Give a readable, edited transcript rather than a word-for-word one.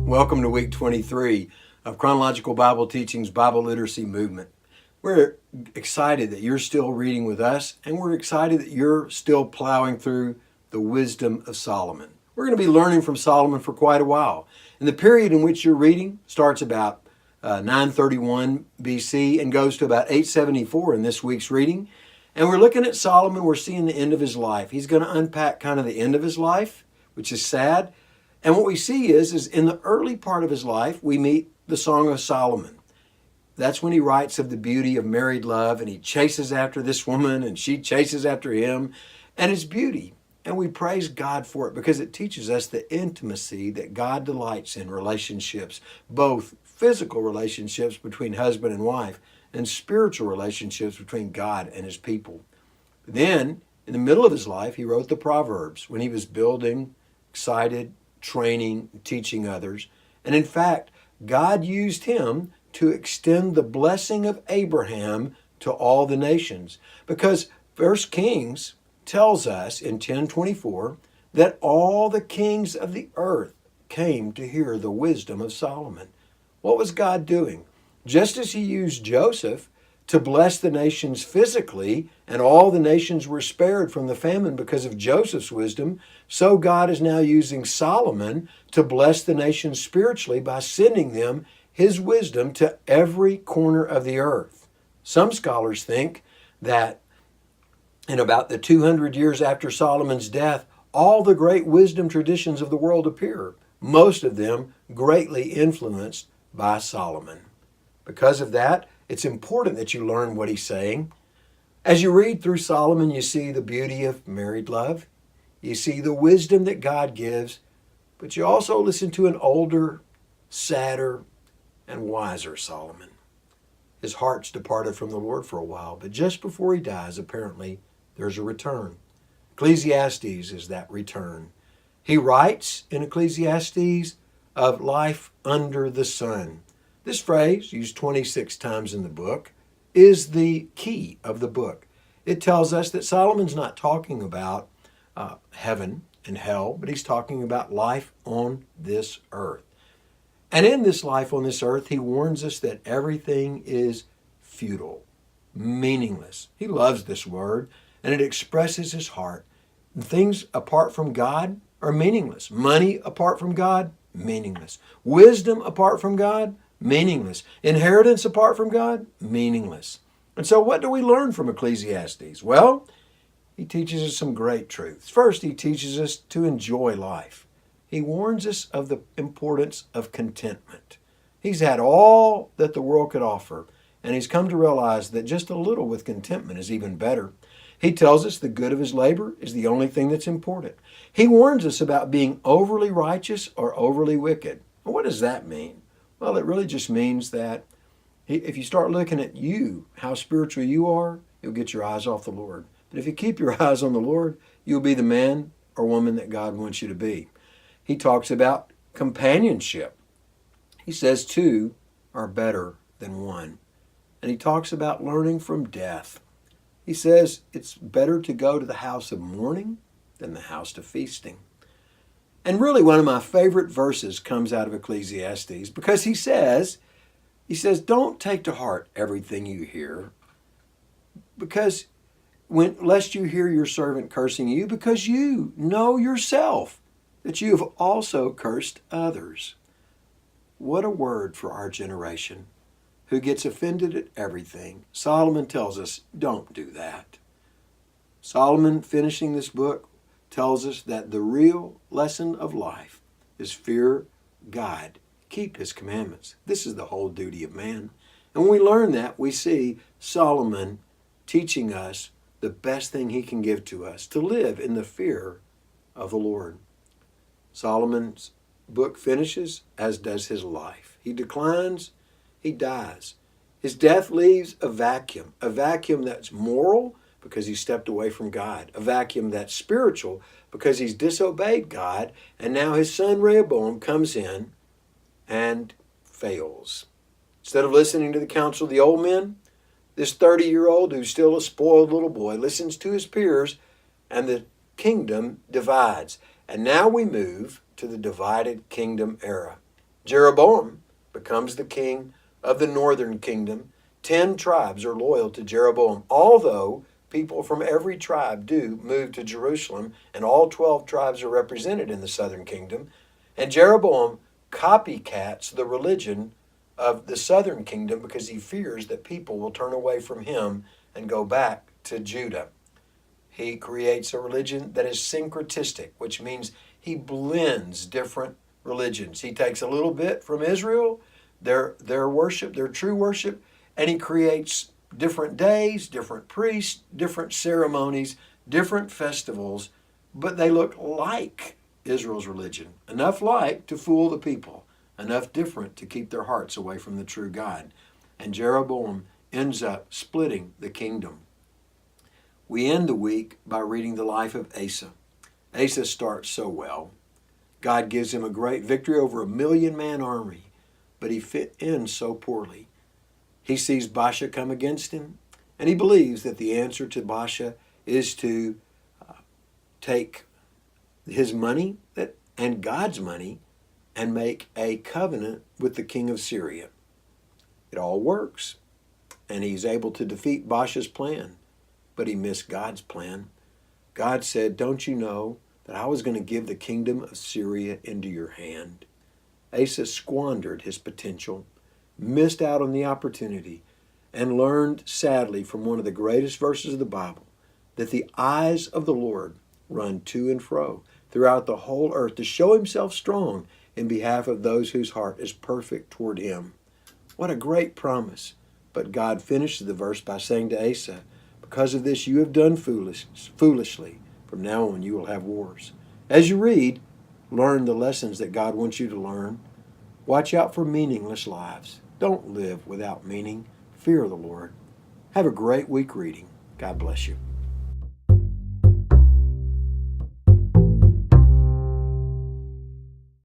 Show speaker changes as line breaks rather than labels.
Welcome to week 23 of Chronological Bible Teaching's Bible Literacy Movement. We're excited that you're still reading with us, and we're excited that you're still plowing through the wisdom of Solomon. We're going to be learning from Solomon for quite a while. And the period in which you're reading starts about 931 BC and goes to about 874 in this week's reading. And we're looking at Solomon. We're seeing the end of his life. He's going to unpack kind of the end of his life, which is sad. And what we see is in the early part of his life, we meet the Song of Solomon. That's when he writes of the beauty of married love, and he chases after this woman, and she chases after him, and it's beauty. And we praise God for it because it teaches us the intimacy that God delights in relationships, both physical relationships between husband and wife, and spiritual relationships between God and his people. Then, in the middle of his life, he wrote the Proverbs when he was building, excited, training, teaching others. And in fact, God used him to extend the blessing of Abraham to all the nations. Because 1 Kings tells us in 10:24 that all the kings of the earth came to hear the wisdom of Solomon. What was God doing? Just as he used Joseph to bless the nations physically, and all the nations were spared from the famine because of Joseph's wisdom, so God is now using Solomon to bless the nations spiritually by sending them his wisdom to every corner of the earth. Some scholars think that in about the 200 years after Solomon's death, all the great wisdom traditions of the world appear, most of them greatly influenced by Solomon. Because of that, it's important that you learn what he's saying. As you read through Solomon, you see the beauty of married love. You see the wisdom that God gives, but you also listen to an older, sadder, and wiser Solomon. His heart's departed from the Lord for a while, but just before he dies, apparently, there's a return. Ecclesiastes is that return. He writes in Ecclesiastes of life under the sun. This phrase, used 26 times in the book, is the key of the book. It tells us that Solomon's not talking about heaven and hell, but he's talking about life on this earth. And in this life on this earth, he warns us that everything is futile, meaningless. He loves this word, and it expresses his heart. Things apart from God are meaningless. Money apart from God, meaningless. Wisdom apart from God, meaningless. Inheritance apart from God, meaningless. And so what do we learn from Ecclesiastes? Well, he teaches us some great truths. First, he teaches us to enjoy life. He warns us of the importance of contentment. He's had all that the world could offer, and he's come to realize that just a little with contentment is even better. He tells us the good of his labor is the only thing that's important. He warns us about being overly righteous or overly wicked. What does that mean? Well, it really just means that if you start looking at you, how spiritual you are, you'll get your eyes off the Lord. But if you keep your eyes on the Lord, you'll be the man or woman that God wants you to be. He talks about companionship. He says two are better than one. And he talks about learning from death. He says it's better to go to the house of mourning than the house of feasting. And really one of my favorite verses comes out of Ecclesiastes because he says, don't take to heart everything you hear, because lest you hear your servant cursing you, because you know yourself that you have also cursed others. What a word for our generation who gets offended at everything. Solomon tells us, don't do that. Solomon, finishing this book, tells us that the real lesson of life is fear God, keep his commandments. This is the whole duty of man. And when we learn that, we see Solomon teaching us the best thing he can give to us, to live in the fear of the Lord. Solomon's book finishes, as does his life. He declines, he dies. His death leaves a vacuum that's moral because he stepped away from God, a vacuum that's spiritual because he's disobeyed God, and now his son Rehoboam comes in and fails. Instead of listening to the counsel of the old men, this 30-year-old who's still a spoiled little boy listens to his peers, and the kingdom divides. And now we move to the divided kingdom era. Jeroboam becomes the king of the northern kingdom. 10 tribes are loyal to Jeroboam, although people from every tribe do move to Jerusalem, and all 12 tribes are represented in the southern kingdom. And Jeroboam copycats the religion of the southern kingdom because he fears that people will turn away from him and go back to Judah. He creates a religion that is syncretistic, which means he blends different religions. He takes a little bit from Israel, their worship, their true worship, and he creates different days, different priests, different ceremonies, different festivals, but they look like Israel's religion. Enough like to fool the people, enough different to keep their hearts away from the true God. And Jeroboam ends up splitting the kingdom. We end the week by reading the life of Asa. Asa starts so well. God gives him a great victory over a 1,000,000-man army, but he ends so poorly. He sees Baasha come against him, and he believes that the answer to Baasha is to take his money and God's money and make a covenant with the king of Syria. It all works, and he's able to defeat Baasha's plan, but he missed God's plan. God said, "Don't you know that I was going to give the kingdom of Syria into your hand?" Asa squandered his potential, missed out on the opportunity, and learned sadly from one of the greatest verses of the Bible that the eyes of the Lord run to and fro throughout the whole earth to show himself strong in behalf of those whose heart is perfect toward him. What a great promise. But God finishes the verse by saying to Asa, "Because of this you have done foolishly. From now on you will have wars." As you read, learn the lessons that God wants you to learn. Watch out for meaningless lives. Don't live without meaning. Fear the Lord. Have a great week reading. God bless you.